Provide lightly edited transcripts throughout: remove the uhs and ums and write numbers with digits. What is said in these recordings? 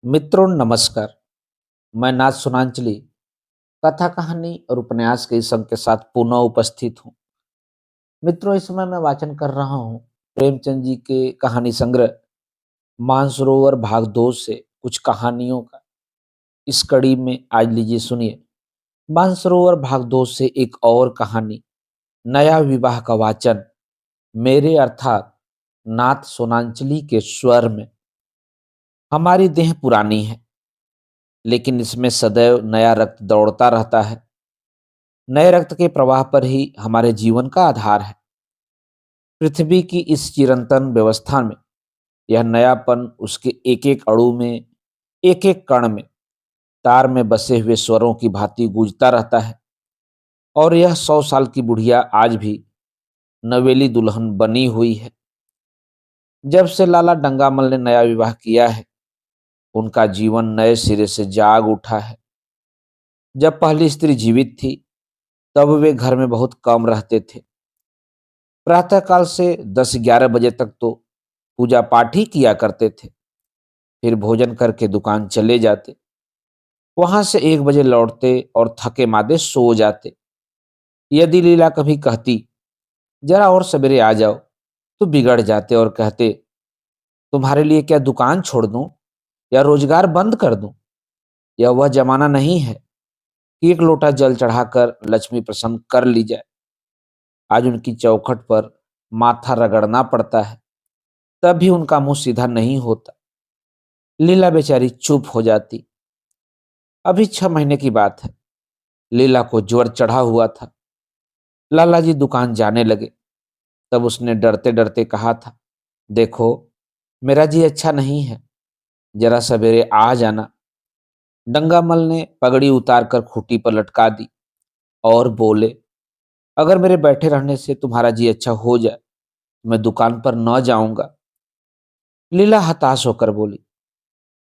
मित्रों नमस्कार। मैं नाथ सुनांचली कथा कहानी और उपन्यास के इस अंक के साथ पुनः उपस्थित हूँ। मित्रों, इस समय मैं वाचन कर रहा हूँ प्रेमचंद जी के कहानी संग्रह मानसरोवर भाग 2 से कुछ कहानियों का। इस कड़ी में आज लीजिए सुनिए मानसरोवर भाग 2 से एक और कहानी, नया विवाह का वाचन मेरे अर्थात नाथ सोनांचली के स्वर में। हमारी देह पुरानी है, लेकिन इसमें सदैव नया रक्त दौड़ता रहता है। नए रक्त के प्रवाह पर ही हमारे जीवन का आधार है। पृथ्वी की इस चिरंतन व्यवस्था में यह नयापन उसके एक एक अणु में, एक एक कण में तार में बसे हुए स्वरों की भांति गूंजता रहता है। और यह 100 साल की बुढ़िया आज भी नवेली दुल्हन बनी हुई है। जब से लाला डंगामल ने नया विवाह किया है, उनका जीवन नए सिरे से जाग उठा है। जब पहली स्त्री जीवित थी, तब वे घर में बहुत कम रहते थे। प्रातःकाल से 10-11 बजे तक तो पूजा पाठ ही किया करते थे, फिर भोजन करके दुकान चले जाते। वहां से 1 बजे लौटते और थके मादे सो जाते। यदि लीला कभी कहती जरा और सवेरे आ जाओ, तो बिगड़ जाते और कहते, तुम्हारे लिए क्या दुकान छोड़ दूं या रोजगार बंद कर दूं? यह वह जमाना नहीं है कि एक लोटा जल चढ़ाकर लक्ष्मी प्रसन्न कर ली जाए। आज उनकी चौखट पर माथा रगड़ना पड़ता है, तब भी उनका मुंह सीधा नहीं होता। लीला बेचारी चुप हो जाती। अभी 6 महीने की बात है। लीला को ज्वर चढ़ा हुआ था। लाला जी दुकान जाने लगे, तब उसने डरते डरते कहा था, देखो मेरा जी अच्छा नहीं है, जरा सवेरे आ जाना। डंगामल ने पगड़ी उतारकर खूंटी पर लटका दी और बोले, अगर मेरे बैठे रहने से तुम्हारा जी अच्छा हो जाए, तो मैं दुकान पर न जाऊंगा। लीला हताश होकर बोली,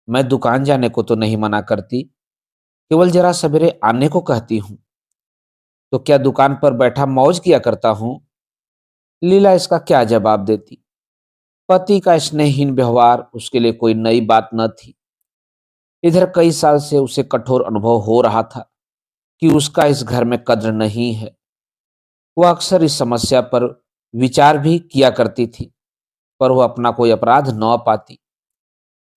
मैं दुकान जाने को तो नहीं मना करती, केवल जरा सवेरे आने को कहती हूँ। तो क्या दुकान पर बैठा मौज किया करता हूँ? लीला इसका क्या जवाब देती? पति का स्नेहहीन व्यवहार उसके लिए कोई नई बात न थी। इधर कई साल से उसे कठोर अनुभव हो रहा था कि उसका इस घर में कद्र नहीं है। वह अक्सर इस समस्या पर विचार भी किया करती थी, पर वह अपना कोई अपराध न पाती।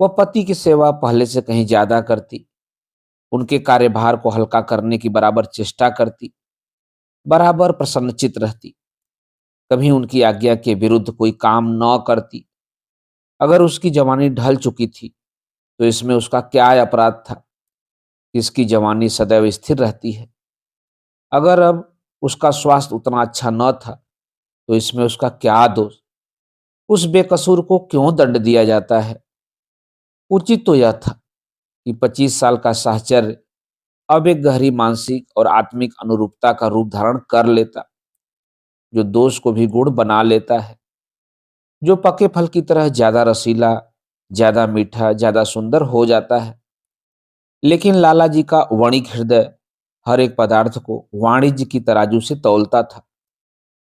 वह पति की सेवा पहले से कहीं ज्यादा करती, उनके कार्यभार को हल्का करने की बराबर चेष्टा करती, बराबर प्रसन्नचित रहती। कभी उनकी आज्ञा के विरुद्ध कोई काम न करती। अगर उसकी जवानी ढल चुकी थी, तो इसमें उसका क्या अपराध था कि इसकी जवानी सदैव स्थिर रहती है? अगर अब उसका स्वास्थ्य उतना अच्छा न था, तो इसमें उसका क्या दोष? उस बेकसूर को क्यों दंड दिया जाता है? उचित तो यह था कि 25 साल का साहचर्य अब एक गहरी मानसिक और आत्मिक अनुरूपता का रूप धारण कर लेता, जो दोष को भी गुण बना लेता है, जो पके फल की तरह ज्यादा रसीला, ज्यादा मीठा, ज्यादा सुंदर हो जाता है। लेकिन लाला जी का वणिक हृदय हर एक पदार्थ को वाणिज्य की तराजू से तौलता था।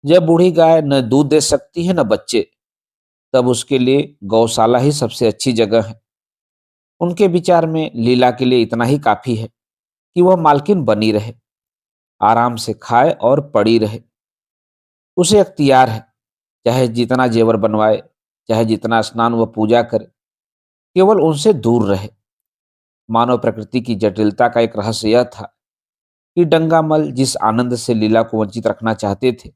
जब बूढ़ी गाय न दूध दे सकती है न बच्चे, तब उसके लिए गौशाला ही सबसे अच्छी जगह है। उनके विचार में लीला के लिए इतना ही काफी है कि वह मालकिन बनी रहे, आराम से खाए और पड़ी रहे। उसे अख्तियार है, चाहे जितना जेवर बनवाए, चाहे जितना स्नान व पूजा करे, केवल उनसे दूर रहे। मानव प्रकृति की जटिलता का एक रहस्य यह था कि डंगामल जिस आनंद से लीला को वंचित रखना चाहते थे,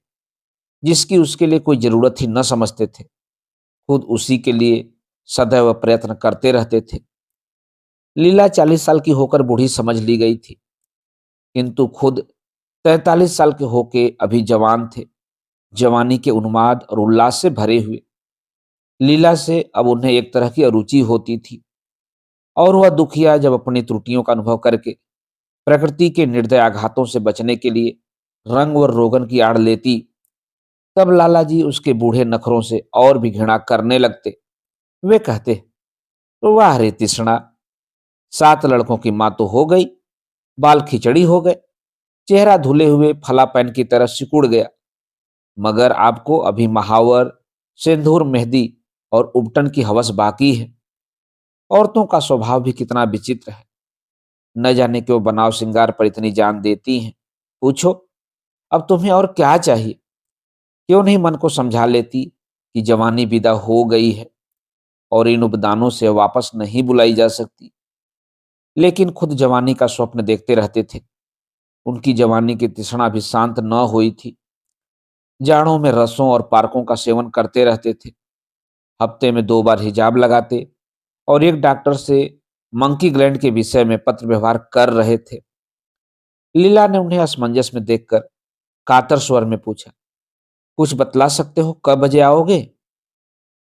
जिसकी उसके लिए कोई जरूरत ही न समझते थे, खुद उसी के लिए सदैव प्रयत्न करते रहते थे। लीला 40 साल की होकर बूढ़ी समझ ली गई थी, किंतु खुद 43 साल के होके अभी जवान थे, जवानी के उन्माद और उल्लास से भरे हुए। लीला से अब उन्हें एक तरह की अरुचि होती थी, और वह दुखिया जब अपनी त्रुटियों का अनुभव करके प्रकृति के निर्दय आघातों से बचने के लिए रंग और रोगन की आड़ लेती, तब लाला जी उसके बूढ़े नखरों से और भी घृणा करने लगते। वे कहते, वाह रे तिसना, 7 लड़कों की माँ तो हो गई, बाल खिचड़ी हो गए, चेहरा धुले हुए फला पैन की तरह सिकुड़ गया, मगर आपको अभी महावर, सिंदूर, मेहंदी और उबटन की हवस बाकी है। औरतों का स्वभाव भी कितना विचित्र है। न जाने क्यों बनाव श्रृंगार पर इतनी जान देती हैं। पूछो, अब तुम्हें और क्या चाहिए? क्यों नहीं मन को समझा लेती कि जवानी विदा हो गई है और इन उपदानों से वापस नहीं बुलाई जा सकती। लेकिन खुद जवानी का स्वप्न देखते रहते थे। उनकी जवानी की तृष्णा भी शांत न हुई थी। जाड़ों में रसों और पार्कों का सेवन करते रहते थे। हफ्ते में 2 बार हिजाब लगाते और एक डॉक्टर से मंकी ग्लैंड के विषय में पत्र व्यवहार कर रहे थे। लीला ने उन्हें असमंजस में देखकर कातर स्वर में पूछा, कुछ बतला सकते हो, कब बजे आओगे?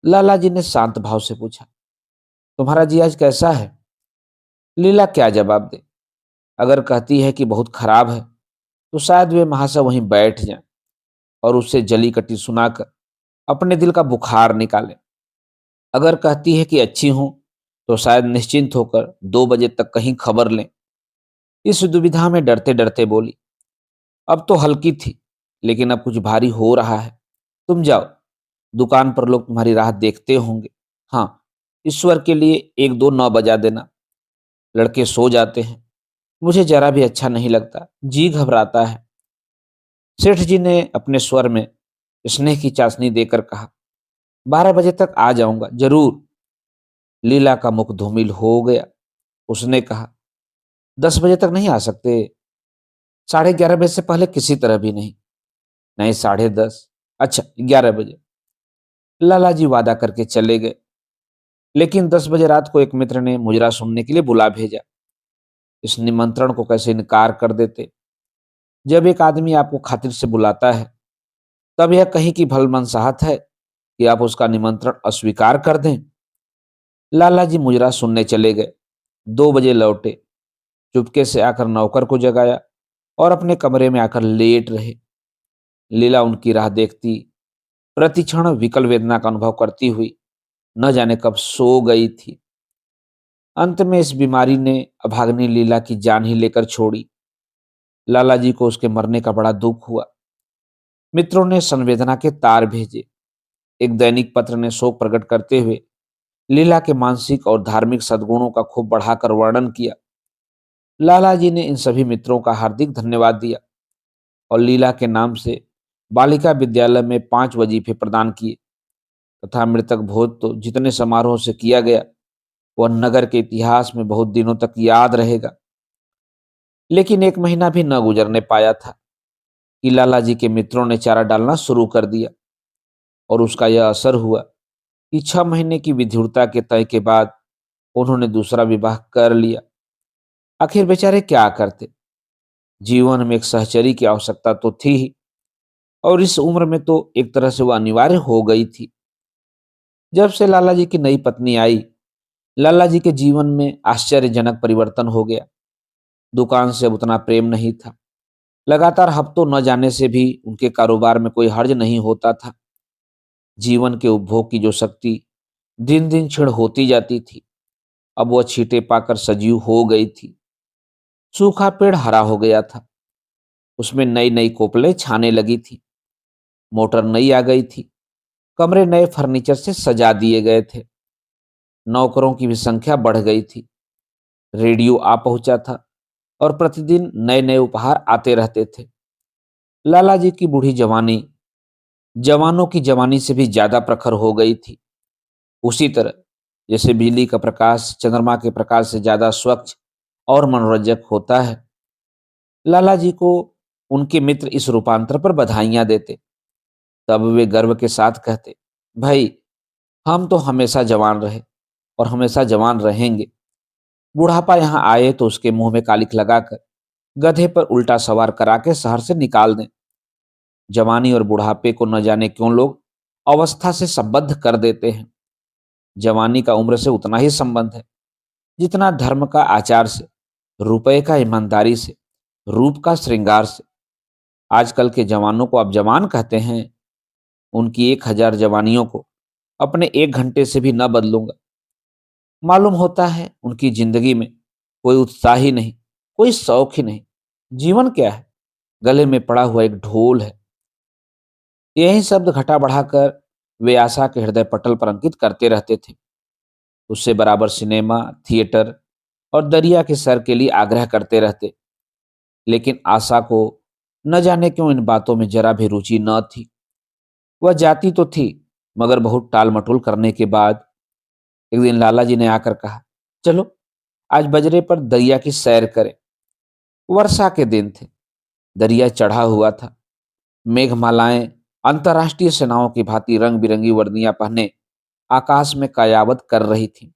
लाला जी ने शांत भाव से पूछा, तुम्हारा जी आज कैसा है? लीला क्या जवाब दे? अगर कहती है कि बहुत खराब है तो शायद वे महाशय वहीं बैठ जाएं और उससे जली कटी सुनाकर अपने दिल का बुखार निकाले। अगर कहती है कि अच्छी हूं तो शायद निश्चिंत होकर 2 बजे तक कहीं खबर लें। इस दुविधा में डरते डरते बोली, अब तो हल्की थी लेकिन अब कुछ भारी हो रहा है। तुम जाओ, दुकान पर लोग तुम्हारी राह देखते होंगे। हाँ, ईश्वर के लिए 1 2 न बजा देना। लड़के सो जाते हैं। मुझे जरा भी अच्छा नहीं लगता, जी घबराता है। सेठ जी ने अपने स्वर में स्नेह की चाशनी देकर कहा, 12 बजे तक आ जाऊंगा जरूर। लीला का मुख धूमिल हो गया। उसने कहा, 10 बजे तक नहीं आ सकते? 11:30 बजे से पहले किसी तरह भी नहीं। नहीं, 10:30। अच्छा, 11 बजे। लाला जी वादा करके चले गए। लेकिन 10 बजे रात को एक मित्र ने मुजरा सुनने के लिए बुला भेजा। इस निमंत्रण को कैसे इनकार कर देते? जब एक आदमी आपको खातिर से बुलाता है तब यह कहीं की भलमनसाहत है कि आप उसका निमंत्रण अस्वीकार कर दें। लाला जी मुजरा सुनने चले गए। 2 बजे लौटे। चुपके से आकर नौकर को जगाया और अपने कमरे में आकर लेट रहे। लीला उनकी राह देखती, प्रतिक्षण विकल वेदना का अनुभव करती हुई न जाने कब सो गई थी। अंत में इस बीमारी ने अभाग्नि लीला की जान ही लेकर छोड़ी। लाला जी को उसके मरने का बड़ा दुख हुआ। मित्रों ने संवेदना के तार भेजे। एक दैनिक पत्र ने शोक प्रकट करते हुए लीला के मानसिक और धार्मिक सद्गुणों का खूब बढ़ाकर वर्णन किया। लाला जी ने इन सभी मित्रों का हार्दिक धन्यवाद दिया और लीला के नाम से बालिका विद्यालय में 5 वजीफे प्रदान किए तथा मृतक भोज तो जितने समारोह से किया गया वह नगर के इतिहास में बहुत दिनों तक याद रहेगा। लेकिन 1 महीना भी न गुजरने पाया था कि लाला जी के मित्रों ने चारा डालना शुरू कर दिया और उसका यह असर हुआ कि 6 महीने की विधुरता के तय के बाद उन्होंने दूसरा विवाह कर लिया। आखिर बेचारे क्या करते? जीवन में एक सहचरी की आवश्यकता तो थी ही और इस उम्र में तो एक तरह से वह अनिवार्य हो गई थी। जब से लाला जी की नई पत्नी आई, लाला जी के जीवन में आश्चर्यजनक परिवर्तन हो गया। दुकान से अब उतना प्रेम नहीं था। लगातार हफ्तों न जाने से भी उनके कारोबार में कोई हर्ज नहीं होता था। जीवन के उपभोग की जो शक्ति दिन दिन क्षीण होती जाती थी, अब वह छींटे पाकर सजीव हो गई थी। सूखा पेड़ हरा हो गया था। उसमें नई नई कोपलें छाने लगी थी। मोटर नई आ गई थी। कमरे नए फर्नीचर से सजा दिए गए थे। नौकरों की भी संख्या बढ़ गई थी। रेडियो आ पहुंचा था और प्रतिदिन नए नए उपहार आते रहते थे। लाला जी की बूढ़ी जवानी जवानों की जवानी से भी ज्यादा प्रखर हो गई थी। उसी तरह जैसे बिजली का प्रकाश चंद्रमा के प्रकाश से ज्यादा स्वच्छ और मनोरंजक होता है। लाला जी को उनके मित्र इस रूपांतर पर बधाइयां देते। तब वे गर्व के साथ कहते, भाई, हम तो हमेशा जवान रहे और हमेशा जवान रहेंगे। बुढ़ापा यहाँ आए तो उसके मुंह में कालिख लगाकर गधे पर उल्टा सवार करा के शहर से निकाल दें। जवानी और बुढ़ापे को न जाने क्यों लोग अवस्था से संबद्ध कर देते हैं। जवानी का उम्र से उतना ही संबंध है जितना धर्म का आचार से, रुपए का ईमानदारी से, रूप का श्रृंगार से। आजकल के जवानों को आप जवान कहते हैं। उनकी 1,000 जवानियों को अपने 1 घंटे से भी न बदलूंगा। मालूम होता है उनकी जिंदगी में कोई उत्साह ही नहीं, कोई शौक ही नहीं। जीवन क्या है? गले में पड़ा हुआ एक ढोल है। यही शब्द घटा बढ़ाकर वे आशा के हृदय पटल पर अंकित करते रहते थे। उससे बराबर सिनेमा, थिएटर और दरिया के सैर के लिए आग्रह करते रहते। लेकिन आशा को न जाने क्यों इन बातों में जरा भी रुचि न थी। वह जाती तो थी, मगर बहुत टाल मटोल करने के बाद एक दिन लाला जी ने आकर कहा, चलो आज बजरे पर दरिया की सैर करें। वर्षा के दिन थे, दरिया चढ़ा हुआ था। मेघमालाएं अंतर्राष्ट्रीय सेनाओं की भांति रंग बिरंगी वर्दियां पहने आकाश में कायावत कर रही थी।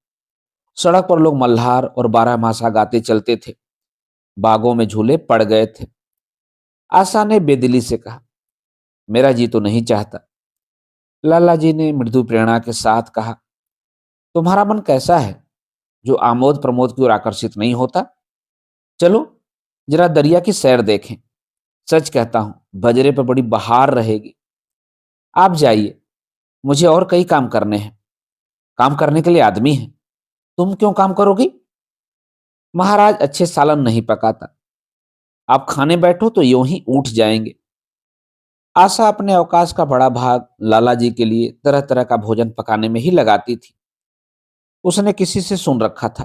सड़क पर लोग मल्हार और बारहमासा गाते चलते थे। बागों में झूले पड़ गए थे। आशा ने बेदिली से कहा, मेरा जी तो नहीं चाहता। लाला जी ने मृदु प्रेरणा के साथ कहा, तुम्हारा मन कैसा है जो आमोद प्रमोद की ओर आकर्षित नहीं होता? चलो जरा दरिया की सैर देखें। सच कहता हूं, बजरे पर बड़ी बहार रहेगी। आप जाइए, मुझे और कई काम करने हैं। काम करने के लिए आदमी है। तुम क्यों काम करोगी? महाराज अच्छे सालन नहीं पकाता। आप खाने बैठो तो यूं ही उठ जाएंगे। आशा अपने अवकाश का बड़ा भाग लाला जी के लिए तरह तरह का भोजन पकाने में ही लगाती थी। उसने किसी से सुन रखा था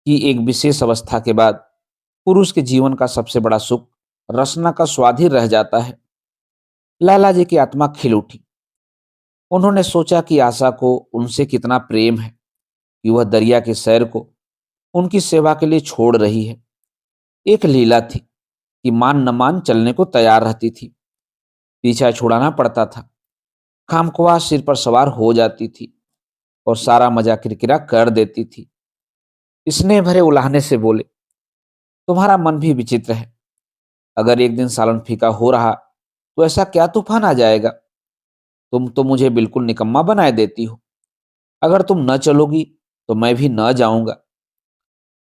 कि एक विशेष अवस्था के बाद पुरुष के जीवन का सबसे बड़ा सुख रसना का स्वाद ही रह जाता है। लाला जी की आत्मा खिल उठी। उन्होंने सोचा कि आशा को उनसे कितना प्रेम है कि वह दरिया की सैर को उनकी सेवा के लिए छोड़ रही है। एक लीला थी कि मान न मान चलने को तैयार रहती थी। पीछा छुड़ाना पड़ता था। खामख्वाह सिर पर सवार हो जाती थी और सारा मजा किरकिरा कर देती थी। स्नेह भरे उलाहने से बोले, तुम्हारा मन भी विचित्र है। अगर एक दिन सालन फीका हो रहा तो ऐसा क्या तूफान आ जाएगा? तुम तो मुझे बिल्कुल निकम्मा बनाए देती हो। अगर तुम न चलोगी तो मैं भी न जाऊंगा।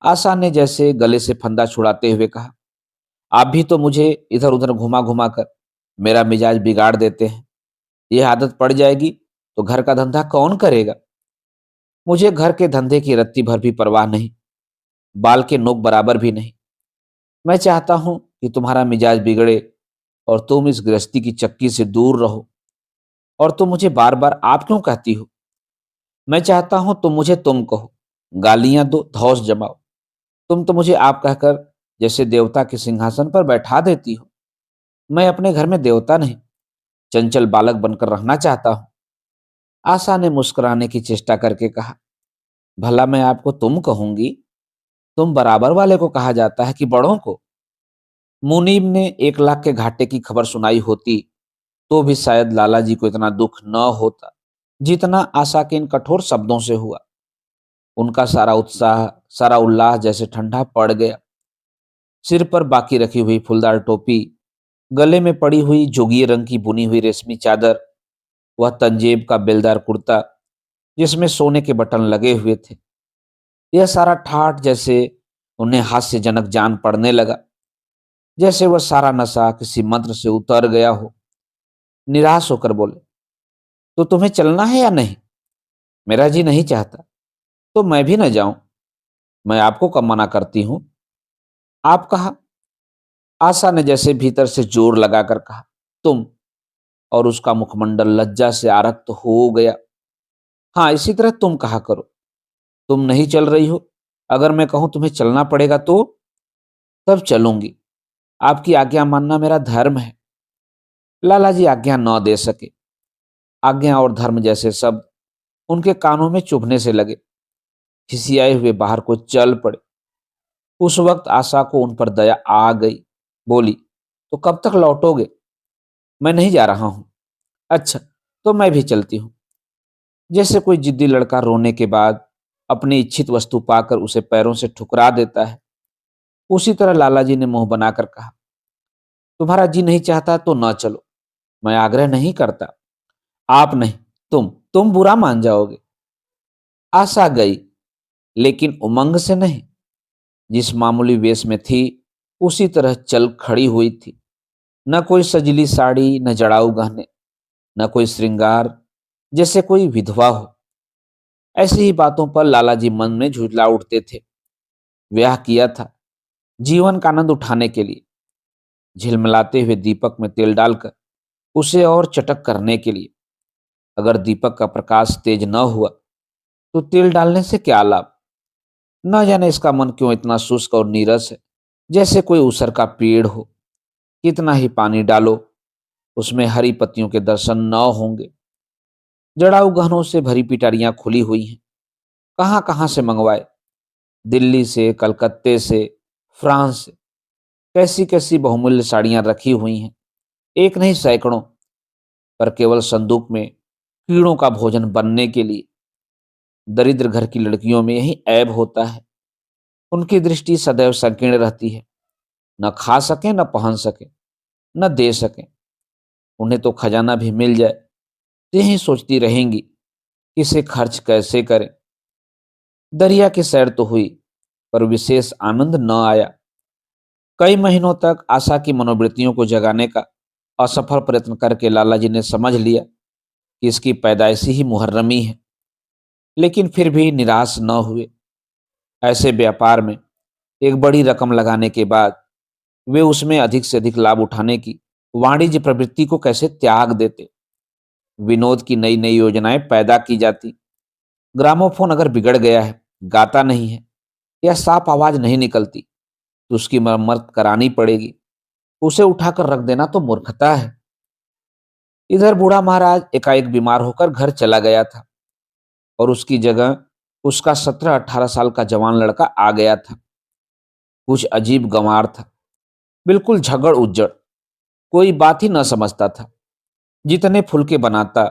आशा ने जैसे गले से फंदा छुड़ाते हुए कहा, आप भी तो मुझे इधर उधर घुमा घुमा कर मेरा मिजाज बिगाड़ देते हैं। यह आदत पड़ जाएगी तो घर का धंधा कौन करेगा? मुझे घर के धंधे की रत्ती भर भी परवाह नहीं, बाल के नोक बराबर भी नहीं। मैं चाहता हूं कि तुम्हारा मिजाज बिगड़े और तुम इस गृहस्थी की चक्की से दूर रहो। और तुम मुझे बार बार आप क्यों कहती हो? मैं चाहता हूं तुम मुझे तुम कहो, गालियां दो, धौंस जमाओ। तुम तो मुझे आप कहकर जैसे देवता के सिंहासन पर बैठा देती हो। मैं अपने घर में देवता नहीं, चंचल बालक बनकर रहना चाहता हूं। आशा ने मुस्कुराने की चेष्टा करके कहा, भला मैं आपको तुम कहूंगी? तुम बराबर वाले को कहा जाता है कि बड़ों को? मुनीब ने 1 लाख के घाटे की खबर सुनाई होती तो भी शायद लाला जी को इतना दुख न होता जितना आशा के इन कठोर शब्दों से हुआ। उनका सारा उत्साह, सारा उल्लास जैसे ठंडा पड़ गया। सिर पर बाकी रखी हुई फूलदार टोपी, गले में पड़ी हुई जोगिए रंग की बुनी हुई रेशमी चादर, वह तंजेब का बेलदार कुर्ता जिसमें सोने के बटन लगे हुए थे, यह सारा ठाठ जैसे उन्हें हास्यजनक जान पड़ने लगा। जैसे वह सारा नशा किसी मंत्र से उतर गया हो। निराश होकर बोले, तो तुम्हें चलना है या नहीं? मेरा जी नहीं चाहता तो मैं भी न जाऊं। मैं आपको कब मना करती हूं? आप कहा। आशा ने जैसे भीतर से जोर लगाकर कहा, तुम। और उसका मुखमंडल लज्जा से आरक्त हो गया। हाँ, इसी तरह तुम कहा करो। तुम नहीं चल रही हो। अगर मैं कहूं तुम्हें चलना पड़ेगा तो? तब चलूंगी। आपकी आज्ञा मानना मेरा धर्म है। लाला जी आज्ञा न दे सके। आज्ञा और धर्म जैसे शब्द उनके कानों में चुभने से लगे। खिसियाए हुए बाहर को चल पड़े। उस वक्त आशा को उन पर दया आ गई। बोली, तो कब तक लौटोगे? मैं नहीं जा रहा हूं। अच्छा, तो मैं भी चलती हूं। जैसे कोई जिद्दी लड़का रोने के बाद अपनी इच्छित वस्तु पाकर उसे पैरों से ठुकरा देता है, उसी तरह लाला जी ने मुंह बनाकर कहा, तुम्हारा जी नहीं चाहता तो न चलो। मैं आग्रह नहीं करता। आप नहीं, तुम बुरा मान जाओगे। आशा गई, लेकिन उमंग से नहीं। जिस मामूली वेश में थी उसी तरह चल खड़ी हुई थी। न कोई सजली साड़ी, न जड़ाऊ गहने, न कोई श्रृंगार, जैसे कोई विधवा हो। ऐसी ही बातों पर लाला जी मन में झुठला उठते थे। ब्याह किया था जीवन का आनंद उठाने के लिए, झिलमिलाते हुए दीपक में तेल डालकर उसे और चटक करने के लिए। अगर दीपक का प्रकाश तेज न हुआ तो तेल डालने से क्या लाभ? न जाने इसका मन क्यों इतना शुष्क और नीरस है, जैसे कोई ऊसर का पेड़ हो। कितना ही पानी डालो, उसमें हरी पत्तियों के दर्शन न होंगे। जड़ाऊ गहनों से भरी पिटारियां खुली हुई हैं। कहां कहां से मंगवाए, दिल्ली से, कलकत्ते से, फ्रांस से। कैसी कैसी बहुमूल्य साड़ियां रखी हुई हैं, एक नहीं सैकड़ों, पर केवल संदूक में कीड़ों का भोजन बनने के लिए। दरिद्र घर की लड़कियों में यही ऐब होता है, उनकी दृष्टि सदैव संकीर्ण रहती है। न खा सके, न पहन सके, न दे सके। उन्हें तो खजाना भी मिल जाए तो यही सोचती रहेंगी कि इसे खर्च कैसे करें। दरिया की सैर तो हुई, पर विशेष आनंद न आया। कई महीनों तक आशा की मनोवृत्तियों को जगाने का असफल प्रयत्न करके लाला जी ने समझ लिया कि इसकी पैदाइशी ही मुहर्रमी है, लेकिन फिर भी निराश न हुए। ऐसे व्यापार में एक बड़ी रकम लगाने के बाद वे उसमें अधिक से अधिक लाभ उठाने की वाणिज्य प्रवृत्ति को कैसे त्याग देते। विनोद की नई नई योजनाएं पैदा की जाती। ग्रामोफोन अगर बिगड़ गया है, गाता नहीं है या साफ आवाज नहीं निकलती, तो उसकी मरम्मत करानी पड़ेगी। उसे उठाकर रख देना तो मूर्खता है। इधर बूढ़ा महाराज एकाएक बीमार होकर घर चला गया था और उसकी जगह उसका 17-18 साल का जवान लड़का आ गया था। कुछ अजीब गंवार था, बिल्कुल झगड़ उज्जड़, कोई बात ही न समझता था। जितने फुलके बनाता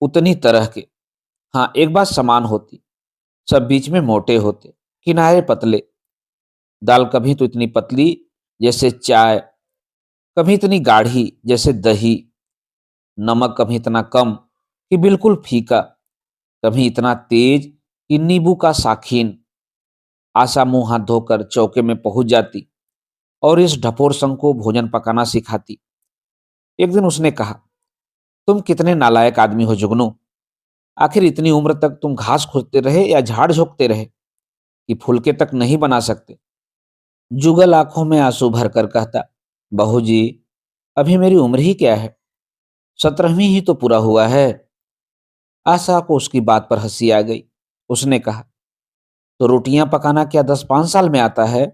उतनी तरह के। हाँ, एक बात समान होती, सब बीच में मोटे होते, किनारे पतले। दाल कभी तो इतनी पतली जैसे चाय, कभी इतनी गाढ़ी जैसे दही। नमक कभी इतना कम कि बिल्कुल फीका, कभी इतना तेज कि नींबू का साखीन। आशा मुंह हाथ धोकर चौके में पहुंच जाती और इस ढपोर संग को भोजन पकाना सिखाती। एक दिन उसने कहा, तुम कितने नालायक आदमी हो जुगनू। आखिर इतनी उम्र तक तुम घास खोदते रहे या झाड़ झोंकते रहे कि फुलके तक नहीं बना सकते। जुगल आंखों में आंसू भरकर कहता, बहू जी, अभी मेरी उम्र ही क्या है, 17वीं ही तो पूरा हुआ है। आशा को उसकी बात पर हंसी आ गई। उसने कहा, तो रोटियां पकाना क्या 10-5 साल में आता है?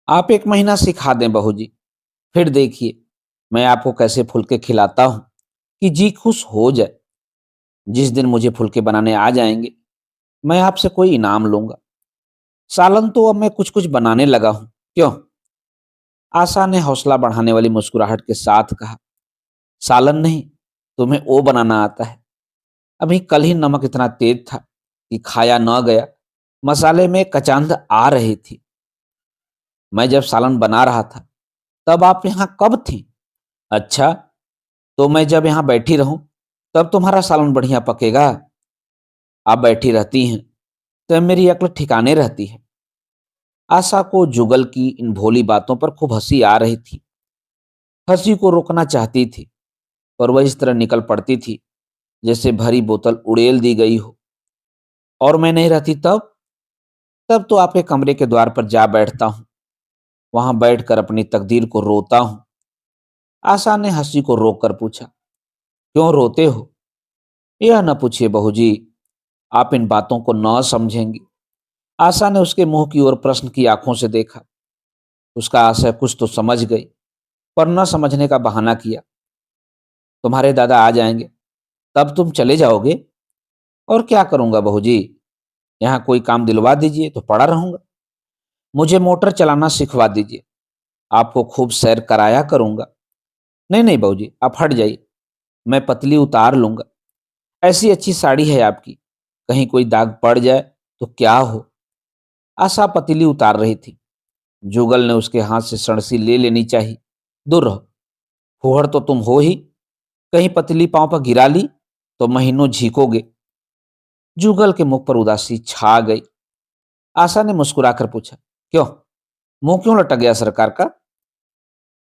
आप 1 महीना सिखा दें बहू जी, फिर देखिए मैं आपको कैसे फुलके खिलाता हूं कि जी खुश हो जाए। जिस दिन मुझे फुलके बनाने आ जाएंगे, मैं आपसे कोई इनाम लूंगा। सालन तो अब मैं कुछ कुछ बनाने लगा हूं। क्यों? आशा ने हौसला बढ़ाने वाली मुस्कुराहट के साथ कहा, सालन नहीं, तुम्हें ओ बनाना आता है। अभी कल ही नमक इतना तेज था कि खाया न गया, मसाले में कचांद आ रही थी। मैं जब सालन बना रहा था तब आप यहाँ कब थी? अच्छा, तो मैं जब यहाँ बैठी रहूं तब तुम्हारा सालन बढ़िया पकेगा। आप बैठी रहती हैं तो मेरी अक्ल ठिकाने रहती है। आशा को जुगल की इन भोली बातों पर खूब हंसी आ रही थी। हंसी को रोकना चाहती थी, पर वह इस तरह निकल पड़ती थी जैसे भरी बोतल उड़ेल दी गई हो। और मैं नहीं रहती तब? तब तो आपके कमरे के द्वार पर जा बैठता हूं, वहां बैठकर अपनी तकदीर को रोता हूं। आशा ने हंसी को रोककर पूछा, क्यों रोते हो? यह न पूछिए बहू जी, आप इन बातों को न समझेंगी। आशा ने उसके मुंह की ओर प्रश्न की आंखों से देखा। उसका आशय कुछ तो समझ गई, पर न समझने का बहाना किया। तुम्हारे दादा आ जाएंगे, तब तुम चले जाओगे? और क्या करूंगा बहू जी, यहाँ कोई काम दिलवा दीजिए तो पड़ा रहूंगा। मुझे मोटर चलाना सिखवा दीजिए, आपको खूब सैर कराया करूंगा। नहीं नहीं बहू जी, आप हट जाइए, मैं पतली उतार लूंगा। ऐसी अच्छी साड़ी है आपकी, कहीं कोई दाग पड़ जाए तो क्या हो। आशा पतीली उतार रही थी। जुगल ने उसके हाथ से सड़सी ले लेनी चाहिए। दूर रहो, फूहड़ तो तुम हो ही, कहीं पतली पांव पर गिरा ली तो महीनों झीकोगे। जुगल के मुख पर उदासी छा गई। आशा ने मुस्कुराकर पूछा, क्यों, मुंह क्यों लटक गया सरकार का?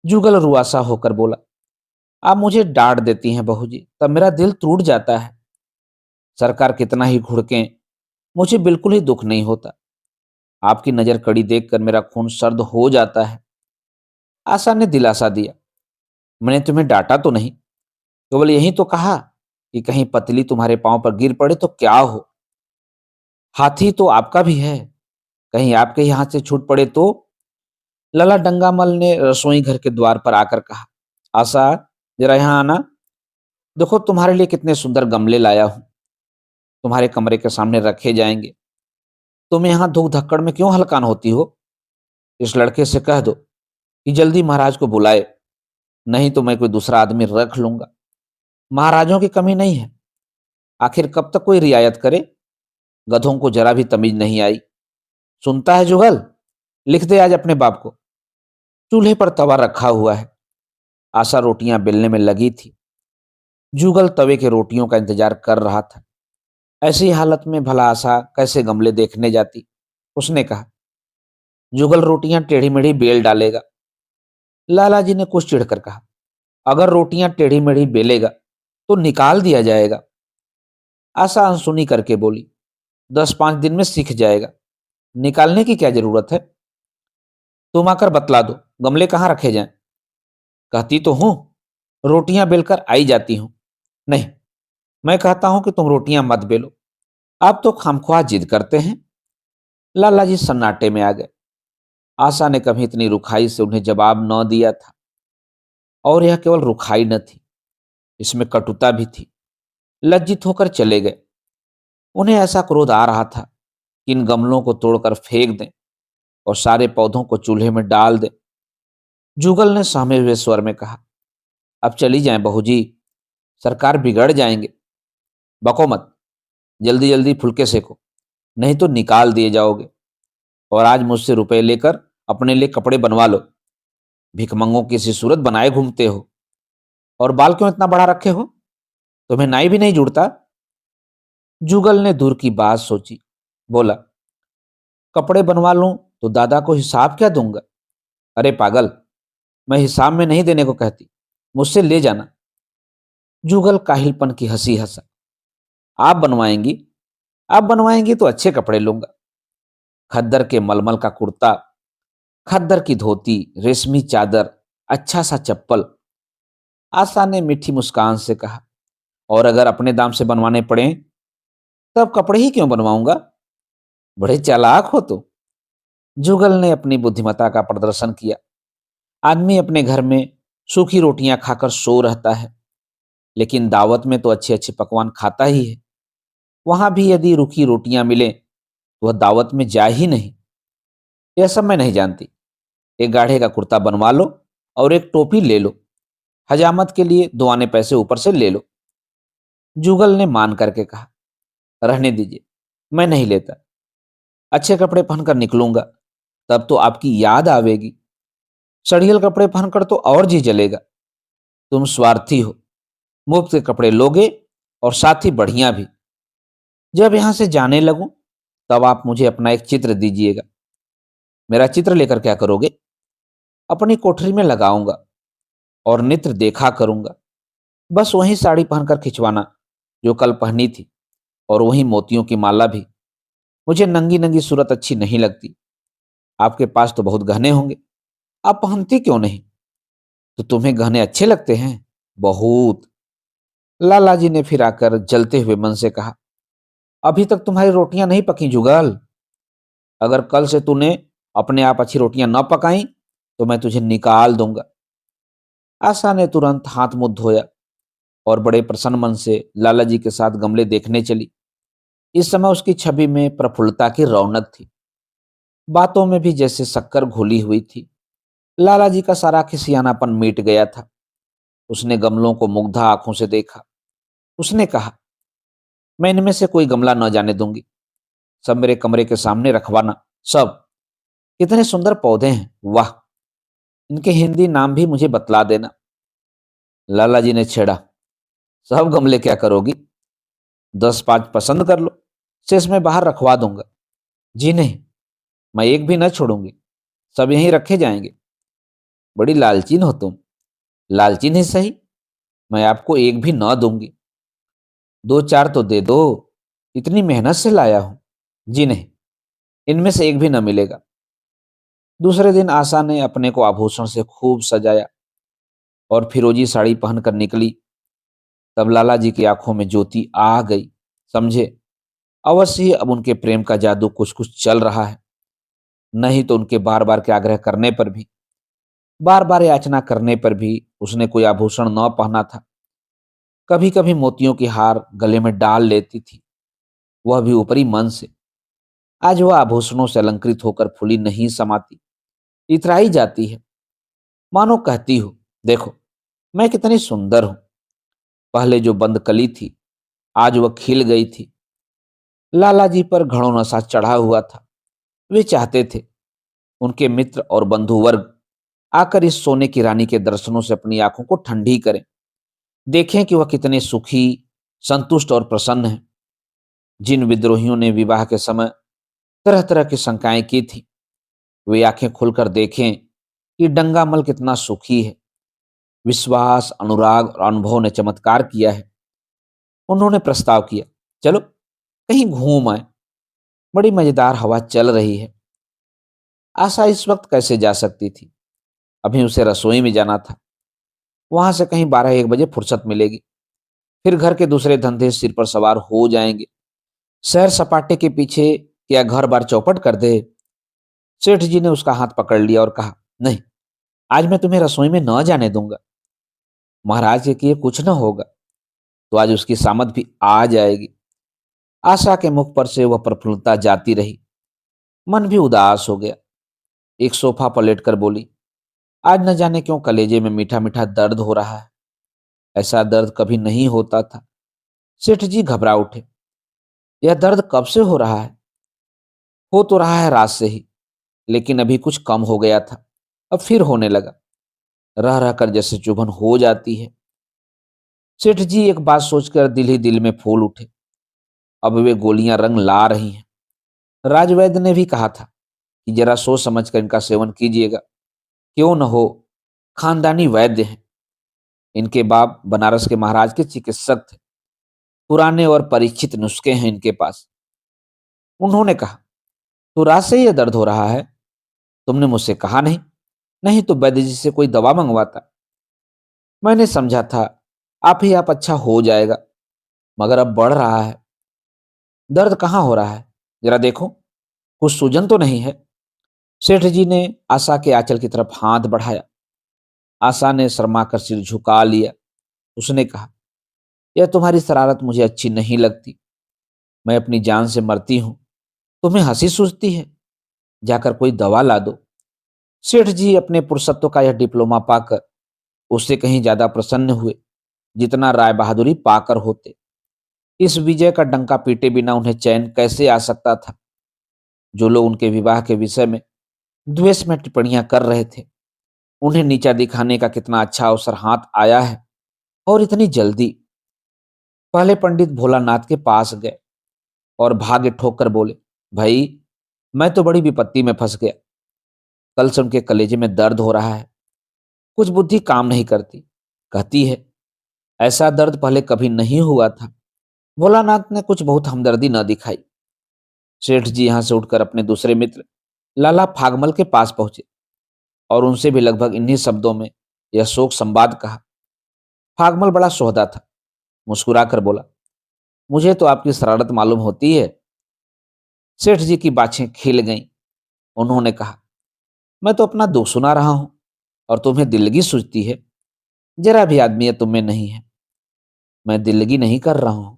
जुगल रुआसा होकर बोला, आप मुझे डांट देती हैं बहू जी, तब मेरा दिल टूट जाता है। सरकार कितना ही घुड़के, मुझे बिल्कुल ही दुख नहीं होता। आपकी नजर कड़ी देखकर मेरा खून सर्द हो जाता है। आशा ने दिलासा दिया, मैंने तुम्हें डांटा तो नहीं, केवल यही तो कहा कि कहीं पतली तुम्हारे पांव पर गिर पड़े तो क्या हो। हाथी तो आपका भी है, कहीं आपके ही हाथ से छूट पड़े तो? लला डंगामल ने रसोई घर के द्वार पर आकर कहा। आशा, जरा यहाँ आना। देखो तुम्हारे लिए कितने सुंदर गमले लाया हूं, तुम्हारे कमरे के सामने रखे जाएंगे। तुम यहाँ धूप धक्कड़ में क्यों हलकान होती हो? इस लड़के से कह दो कि जल्दी महाराज को बुलाए, नहीं तो मैं कोई दूसरा आदमी रख लूंगा। महाराजों की कमी नहीं है, आखिर कब तक कोई रियायत करे? गधों को जरा भी तमीज नहीं आई। सुनता है जुगल, लिख दे आज अपने बाप को। चूल्हे पर तवा रखा हुआ है, आशा रोटियां बेलने में लगी थी। जुगल तवे के रोटियों का इंतजार कर रहा था। ऐसी हालत में भला आशा कैसे गमले देखने जाती? उसने कहा, जुगल रोटियां टेढ़ी मेढ़ी बेल डालेगा। लाला जी ने कुछ चिढ़कर कहा, अगर रोटियां टेढ़ी मेढ़ी बेलेगा तो निकाल दिया जाएगा। आशा अनसुनी करके बोली, 10-5 दिन में सीख जाएगा, निकालने की क्या जरूरत है? तुम आकर बतला दो गमले कहाँ रखे जाएं। कहती तो हूं, रोटियां बेलकर आई जाती हूं। नहीं, मैं कहता हूं कि तुम रोटियां मत बेलो, आप तो खामख्वाह जिद करते हैं। लाला जी सन्नाटे में आ गए। आशा ने कभी इतनी रुखाई से उन्हें जवाब न दिया था, और यह केवल रुखाई न थी, इसमें कटुता भी थी। लज्जित होकर चले गए। उन्हें ऐसा क्रोध आ रहा था कि इन गमलों को तोड़कर फेंक दें और सारे पौधों को चूल्हे में डाल दें। जुगल ने सहमे हुए स्वर में कहा, अब चली जाएं बहू जी, सरकार बिगड़ जाएंगे। बको मत, जल्दी जल्दी फुलके सेको, नहीं तो निकाल दिए जाओगे। और आज मुझसे रुपए लेकर अपने लिए कपड़े बनवा लो। भिखमंगों की सी सूरत बनाए घूमते हो। और बाल क्यों इतना बड़ा रखे हो? तुम्हें नाई भी नहीं जुड़ता? जुगल ने दूर की बात सोची, बोला, कपड़े बनवा लूं तो दादा को हिसाब क्या दूंगा? अरे पागल, मैं हिसाब में नहीं देने को कहती, मुझसे ले जाना। जुगल काहिलपन की हंसी हंसा। आप बनवाएंगी? आप बनवाएंगी तो अच्छे कपड़े लूंगा। खद्दर के मलमल का कुर्ता, खद्दर की धोती, रेशमी चादर, अच्छा सा चप्पल। आशा ने मीठी मुस्कान से कहा, और अगर अपने दाम से बनवाने पड़े तब कपड़े ही क्यों बनवाऊंगा? बड़े चालाक हो तो। जुगल ने अपनी बुद्धिमत्ता का प्रदर्शन किया। आदमी अपने घर में सूखी रोटियां खाकर सो रहता है, लेकिन दावत में तो अच्छे अच्छे पकवान खाता ही है। वहां भी यदि रूखी रोटियां मिले तो वह दावत में जाए ही नहीं। यह सब मैं नहीं जानती। एक गाढ़े का कुर्ता बनवा लो और एक टोपी ले लो। हजामत के लिए 2 आने पैसे ऊपर से ले लो। जुगल ने मान करके कहा, रहने दीजिए, मैं नहीं लेता। अच्छे कपड़े पहनकर निकलूंगा तब तो आपकी याद आवेगी। सड़ियल कपड़े पहनकर तो और जी जलेगा। तुम स्वार्थी हो, मुफ्त के कपड़े लोगे और साथ ही बढ़िया भी। जब यहां से जाने लगूं तब आप मुझे अपना एक चित्र दीजिएगा। मेरा चित्र लेकर क्या करोगे? अपनी कोठरी में लगाऊंगा और नित्र देखा करूंगा। बस वही साड़ी पहनकर खिंचवाना जो कल पहनी थी, और वही मोतियों की माला भी। मुझे नंगी नंगी सूरत अच्छी नहीं लगती। आपके पास तो बहुत गहने होंगे, आप पहनती क्यों नहीं? तो तुम्हें गहने अच्छे लगते हैं? बहुत। लाला जी ने फिर आकर जलते हुए मन से कहा, अभी तक तुम्हारी रोटियां नहीं पकी जुगल। अगर कल से तूने अपने आप अच्छी रोटियां न पकाई तो मैं तुझे निकाल दूंगा। आशा ने तुरंत हाथ मुंह धोया और बड़े प्रसन्न मन से लाला जी के साथ गमले देखने चली। इस समय उसकी छवि में प्रफुल्लता की रौनक थी, बातों में भी जैसे शक्कर घुली हुई थी। लाला जी का सारा खिसियानापन मिट गया था। उसने गमलों को मुग्धा आंखों से देखा। उसने कहा, मैं इनमें से कोई गमला न जाने दूंगी, सब मेरे कमरे के सामने रखवाना। सब। कितने सुंदर पौधे हैं, वाह! इनके हिंदी नाम भी मुझे बतला देना। लाला जी ने छेड़ा, सब गमले क्या करोगी? 10-5 पसंद कर लो, शेष में बाहर रखवा दूंगा। जी नहीं, मैं एक भी न छोड़ूंगी, सब यहीं रखे जाएंगे। बड़ी लालचीन हो तुम। लालचीन ही सही, मैं आपको एक भी न दूंगी। 2-4 तो दे दो, इतनी मेहनत से लाया हूं। जी नहीं, इनमें से एक भी न मिलेगा। दूसरे दिन आशा ने अपने को आभूषण से खूब सजाया और फिरोजी साड़ी पहनकर निकली। तब लाला जी की आंखों में ज्योति आ गई। समझे, अवश्य ही अब उनके प्रेम का जादू कुछ कुछ चल रहा है। नहीं तो उनके बार बार के आग्रह करने पर भी, बार बार याचना करने पर भी उसने कोई आभूषण न पहना था। कभी कभी मोतियों की हार गले में डाल लेती थी, वह भी ऊपरी मन से। आज वह आभूषणों से अलंकृत होकर फूली नहीं समाती, इतराई जाती है, मानो कहती हो, देखो मैं कितनी सुंदर हूं। पहले जो बंद कली थी, आज वह खिल गई थी। लाला जी पर घड़ों नशा चढ़ा हुआ था। वे चाहते थे उनके मित्र और बंधु वर्ग आकर इस सोने की रानी के दर्शनों से अपनी आंखों को ठंडी करें, देखें कि वह कितने सुखी, संतुष्ट और प्रसन्न हैं। जिन विद्रोहियों ने विवाह के समय तरह तरह की शंकाएं की थी, वे आंखें खुलकर देखें कि डंगामल कितना सुखी है। विश्वास, अनुराग और अनुभव ने चमत्कार किया है। उन्होंने प्रस्ताव किया, चलो कहीं घूम आए, बड़ी मजेदार हवा चल रही है। आशा इस वक्त कैसे जा सकती थी, अभी उसे रसोई में जाना था। वहां से कहीं 12-1 बजे फुर्सत मिलेगी, फिर घर के दूसरे धंधे सिर पर सवार हो जाएंगे। सैर सपाटे के पीछे क्या घर बार चौपट कर दे। सेठ जी ने उसका हाथ पकड़ लिया और कहा, नहीं, आज मैं तुम्हें रसोई में न जाने दूंगा। महाराज के किए कुछ न होगा तो आज उसकी सामत भी आ जाएगी। आशा के मुख पर से वह प्रफुल्लता जाती रही, मन भी उदास हो गया। एक सोफा पर लेटकर बोली, आज न जाने क्यों कलेजे में मीठा मीठा दर्द हो रहा है। ऐसा दर्द कभी नहीं होता था। सेठ जी घबरा उठे, यह दर्द कब से हो रहा है? हो तो रहा है रात से ही, लेकिन अभी कुछ कम हो गया था, अब फिर होने लगा। रह रह कर जैसे चुभन हो जाती है। सेठ जी एक बात सोचकर दिल ही दिल में फूल उठे, अब वे गोलियां रंग ला रही हैं। राजवैद्य ने भी कहा था कि जरा सोच समझ कर इनका सेवन कीजिएगा, क्यों न हो, खानदानी वैद्य हैं। इनके बाप बनारस के महाराज के चिकित्सक थे, पुराने और परीक्षित नुस्खे हैं इनके पास। उन्होंने कहा, तो रात से यह दर्द हो रहा है? तुमने मुझसे कहा नहीं? नहीं तो वैद्य जी से कोई दवा मंगवाता। मैंने समझा था आप ही आप अच्छा हो जाएगा, मगर अब बढ़ रहा है। दर्द कहाँ हो रहा है, जरा देखो, कुछ सूजन तो नहीं है? सेठ जी ने आशा के आंचल की तरफ हाथ बढ़ाया। आशा ने शर्मा कर सिर झुका लिया। उसने कहा, यह तुम्हारी शरारत मुझे अच्छी नहीं लगती। मैं अपनी जान से मरती हूं, तुम्हें हंसी सूझती है? जाकर कोई दवा ला दो। सेठ जी अपने पुरुषत्व का यह डिप्लोमा पाकर उससे कहीं ज्यादा प्रसन्न हुए जितना राय बहादुरी पाकर होते। इस विजय का डंका पीटे बिना उन्हें चैन कैसे आ सकता था? जो लोग उनके विवाह के विषय में द्वेष में टिप्पणियां कर रहे थे, उन्हें नीचा दिखाने का कितना अच्छा अवसर हाथ आया है, और इतनी जल्दी। पहले पंडित भोलानाथ के पास गए और भाग्य ठोक कर बोले, भाई मैं तो बड़ी विपत्ति में फंस गया। कल से उनके कलेजे में दर्द हो रहा है, कुछ बुद्धि काम नहीं करती। कहती है ऐसा दर्द पहले कभी नहीं हुआ था। भोलानाथ ने कुछ बहुत हमदर्दी न दिखाई। सेठ जी यहां से उठकर अपने दूसरे मित्र लाला फागमल के पास पहुंचे और उनसे भी लगभग इन्हीं शब्दों में यह शोक संवाद कहा। फागमल बड़ा सोहदा था, मुस्कुराकर बोला, मुझे तो आपकी शरारत मालूम होती है। सेठ जी की बाछें खिल गईं। उन्होंने कहा, मैं तो अपना दुख सुना रहा हूं और तुम्हें दिल्लगी सूझती है। जरा भी आदमी तुम में नहीं है। मैं दिल्लगी नहीं कर रहा हूं,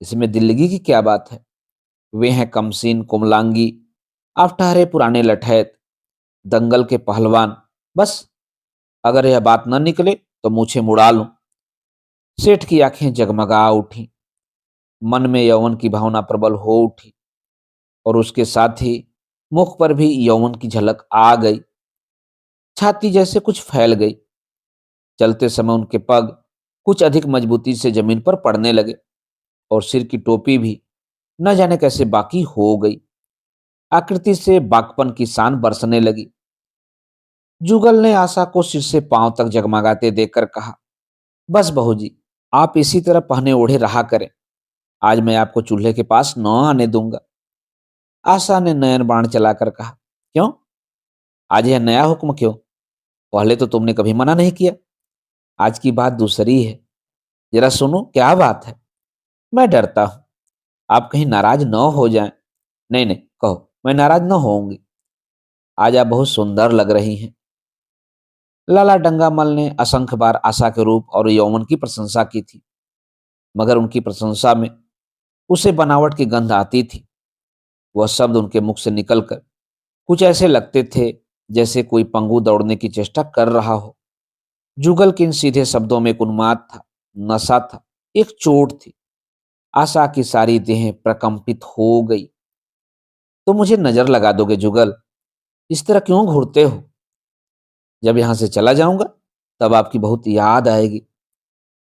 इसमें दिल्लगी की क्या बात है? वे हैं कमसीन कुमलांगी, आप ठहरे पुराने लठैत, दंगल के पहलवान। बस अगर यह बात न निकले तो मूछें मुड़ा लूं। सेठ की आंखें जगमगा उठी, मन में यौवन की भावना प्रबल हो उठी और उसके साथ ही मुख पर भी यौवन की झलक आ गई। छाती जैसे कुछ फैल गई। चलते समय उनके पग कुछ अधिक मजबूती से जमीन पर पड़ने लगे और सिर की टोपी भी न जाने कैसे बाकी हो गई। आकृति से बाकपन की शान बरसने लगी। जुगल ने आशा को सिर से पांव तक जगमगाते देखकर कहा, बस बहू जी, आप इसी तरह पहने ओढ़े रहा करें, आज मैं आपको चूल्हे के पास न आने दूंगा। आशा ने नयन बाण चलाकर कहा, क्यों, आज यह नया हुक्म क्यों? पहले तो तुमने कभी मना नहीं किया। आज की बात दूसरी है, जरा सुनो क्या बात है। मैं डरता हूं आप कहीं नाराज न हो जाएं। नहीं नहीं, कहो, मैं नाराज न होऊंगी। आज आप बहुत सुंदर लग रही हैं। लाला डंगामल ने असंख्य बार आशा के रूप और यौवन की प्रशंसा की थी, मगर उनकी प्रशंसा में उसे बनावट की गंध आती थी। वह शब्द उनके मुख से निकलकर कुछ ऐसे लगते थे जैसे कोई पंगु दौड़ने की चेष्टा कर रहा हो। जुगल के इन सीधे शब्दों में एक उन्माद था, नशा था, एक चोट थी। आशा की सारी देह प्रकंपित हो गई। तो मुझे नजर लगा दोगे जुगल? इस तरह क्यों घूरते हो? जब यहां से चला जाऊंगा तब आपकी बहुत याद आएगी।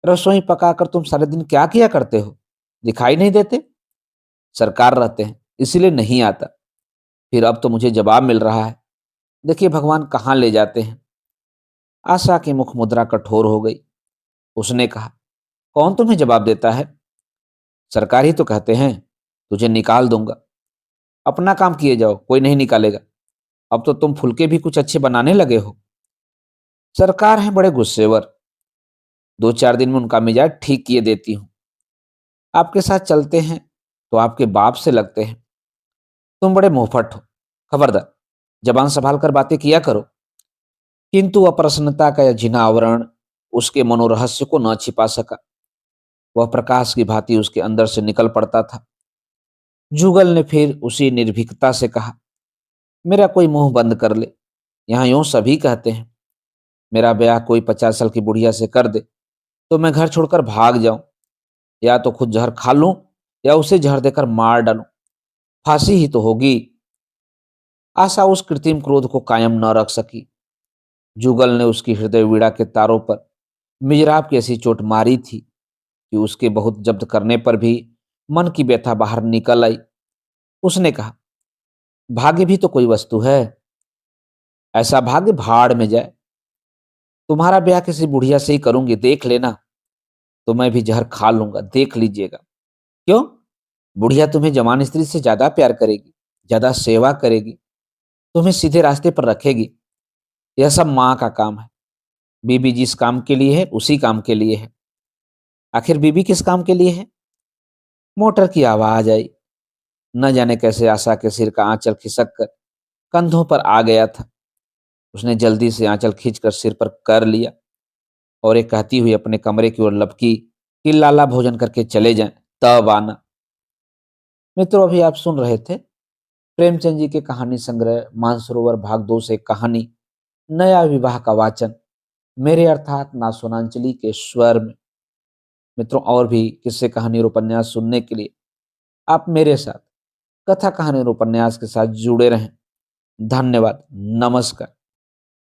रसोई पकाकर तुम सारे दिन क्या किया करते हो? दिखाई नहीं देते? सरकार रहते हैं इसीलिए नहीं आता। फिर अब तो मुझे जवाब मिल रहा है। देखिए भगवान कहाँ ले जाते हैं। आशा की मुख मुद्रा कठोर हो गई। उसने कहा, कौन तुम्हें जवाब देता है? सरकार ही तो कहते हैं। तुझे निकाल दूंगा। अपना काम किए जाओ, कोई नहीं निकालेगा। अब तो तुम फुलके भी कुछ अच्छे बनाने लगे हो। सरकार है बड़े गुस्सेवर। 2-4 दिन में उनका मिजाज ठीक किए देती हूँ। आपके साथ चलते हैं तो आपके बाप से लगते हैं। तुम बड़े मुंहफट हो। खबरदार, जबान संभाल कर बातें किया करो। किंतु अप्रसन्नता का यह जिना आवरण उसके मनोरहस्य को न छिपा सका। वह प्रकाश की भांति उसके अंदर से निकल पड़ता था। जुगल ने फिर उसी निर्भीकता से कहा, मेरा कोई मुंह बंद कर ले। यहाँ यूं सभी कहते हैं। मेरा ब्याह कोई 50 साल की बुढ़िया से कर दे तो मैं घर छोड़कर भाग जाऊं, या तो खुद जहर खा लूं या उसे जहर देकर मार डालूं। फांसी ही तो होगी। आशा उस कृत्रिम क्रोध को कायम न रख सकी। जुगल ने उसकी हृदय वीणा के तारों पर मिजराब की ऐसी चोट मारी थी कि उसके बहुत जब्त करने पर भी मन की व्यथा बाहर निकल आई। उसने कहा, भाग्य भी तो कोई वस्तु है। ऐसा भाग्य भाड़ में जाए। तुम्हारा ब्याह किसी बुढ़िया से ही करूंगी, देख लेना। तो मैं भी जहर खा लूंगा, देख लीजिएगा। क्यों? बुढ़िया तुम्हें जवान स्त्री से ज्यादा प्यार करेगी, ज्यादा सेवा करेगी, तुम्हें सीधे रास्ते पर रखेगी। यह सब माँ का काम है। बीबी जिस काम के लिए है उसी काम के लिए है। आखिर बीबी किस काम के लिए है? मोटर की आवाज आई। न जाने कैसे आशा के सिर का आंचल खिसक कर कंधों पर आ गया था। उसने जल्दी से आंचल खींचकर सिर पर कर लिया और एक कहती हुई अपने कमरे की ओर लपकी कि लाला भोजन करके चले जाएं, तब आना। मित्रों, अभी आप सुन रहे थे प्रेमचंद जी के कहानी संग्रह मानसरोवर भाग 2 से कहानी नया विवाह का वाचन, मेरे अर्थात नासुनांचली के स्वर में। मित्रों, और भी किस्से कहानी और उपन्यास सुनने के लिए आप मेरे साथ कथा कहानी और उपन्यास के साथ जुड़े रहें। धन्यवाद। नमस्कार।